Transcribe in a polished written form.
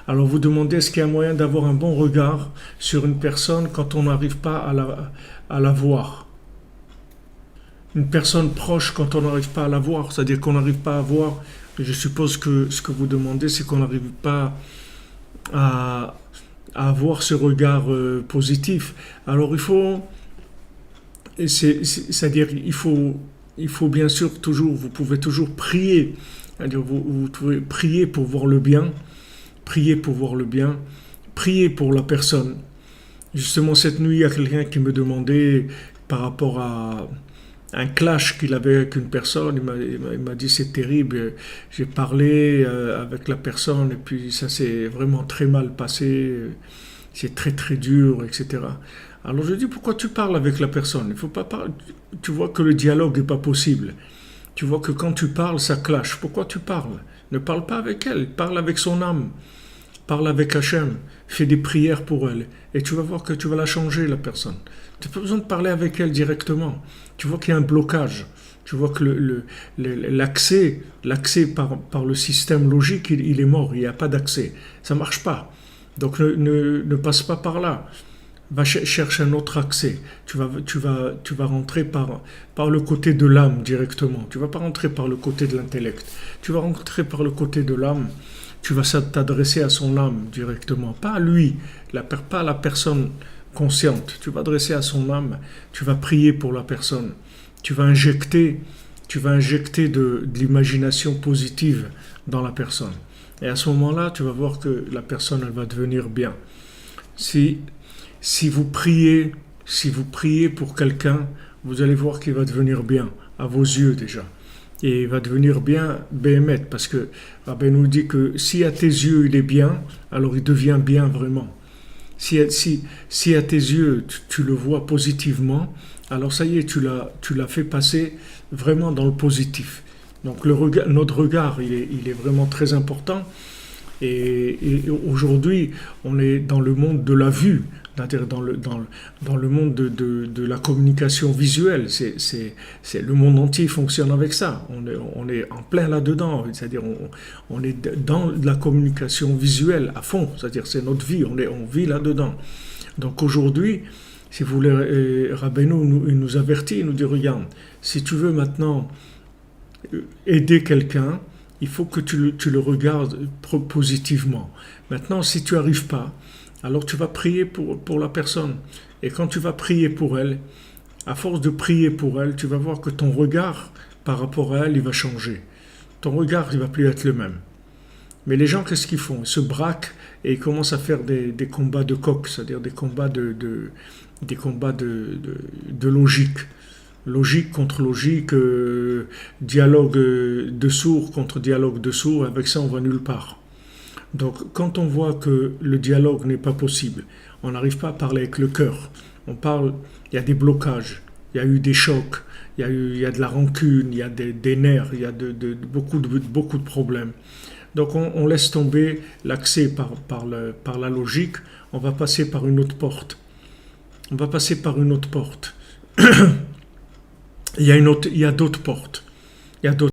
Alors vous demandez est-ce qu'il y a moyen d'avoir un bon regard sur une personne quand on n'arrive pas à la voir. Une personne proche quand on n'arrive pas à la voir, c'est-à-dire qu'on n'arrive pas à voir. Je suppose que ce que vous demandez, c'est qu'on n'arrive pas à, à avoir ce regard positif. Alors c'est-à-dire il faut bien sûr toujours, vous pouvez toujours prier. C'est-à-dire vous pouvez prier pour voir le bien, prier pour voir le bien, prier pour la personne. Justement, cette nuit, il y a quelqu'un qui me demandait par rapport à un clash qu'il avait avec une personne. Il m'a dit c'est terrible. J'ai parlé avec la personne et puis ça s'est vraiment très mal passé. C'est très très dur, etc. Alors je dis pourquoi tu parles avec la personne? Il faut pas parler. Tu vois que le dialogue n'est pas possible. Tu vois que quand tu parles, ça clash. Pourquoi tu parles? Ne parle pas avec elle. Parle avec son âme. Parle avec Hachem, fais des prières pour elle, et tu vas voir que tu vas la changer, la personne. Tu n'as pas besoin de parler avec elle directement. Tu vois qu'il y a un blocage. Tu vois que l'accès par le système logique, il est mort, il n'y a pas d'accès. Ça ne marche pas. Donc ne passe pas par là. Va chercher un autre accès. Tu vas rentrer par le côté de l'âme directement. Tu ne vas pas rentrer par le côté de l'intellect. Tu vas rentrer par le côté de l'âme. Tu vas t'adresser à son âme directement, pas à lui, pas à la personne consciente. Tu vas adresser à son âme, tu vas prier pour la personne, tu vas injecter, de l'imagination positive dans la personne. Et à ce moment-là, tu vas voir que la personne, elle va devenir bien. Si, si vous priez pour quelqu'un, vous allez voir qu'il va devenir bien, à vos yeux déjà. Et il va devenir bien Béhémet, parce que Rabbi nous dit que si à tes yeux il est bien, alors il devient bien vraiment. Si à tes yeux tu le vois positivement, alors ça y est, tu l'as fait passer vraiment dans le positif. Donc notre regard, il est vraiment très important. Et aujourd'hui, on est dans le monde de la vue, c'est-à-dire dans le monde de la communication visuelle. Le monde entier fonctionne avec ça. On est en plein là-dedans, c'est-à-dire on est dans la communication visuelle à fond, c'est-à-dire c'est notre vie, on vit là-dedans. Donc aujourd'hui, si vous voulez, Rabbeinu nous avertit, il nous dit, regarde, si tu veux maintenant aider quelqu'un, il faut que tu le regardes positivement. Maintenant, si tu n'y arrives pas, alors tu vas prier pour la personne. Et quand tu vas prier pour elle, à force de prier pour elle, tu vas voir que ton regard par rapport à elle, il va changer. Ton regard, il ne va plus être le même. Mais les gens, qu'est-ce qu'ils font? Ils se braquent et ils commencent à faire des combats de coq, c'est-à-dire des combats de logique. Logique contre logique, dialogue de sourds contre dialogue de sourds, avec ça on va nulle part. Donc quand on voit que le dialogue n'est pas possible, on n'arrive pas à parler avec le cœur, il y a des blocages, il y a eu des chocs, il y a de la rancune, il y a des nerfs, il y a beaucoup de problèmes. Donc on laisse tomber l'accès par la logique, on va passer par une autre porte. On va passer par une autre porte. Il y a d'autres portes. Il y a d'autres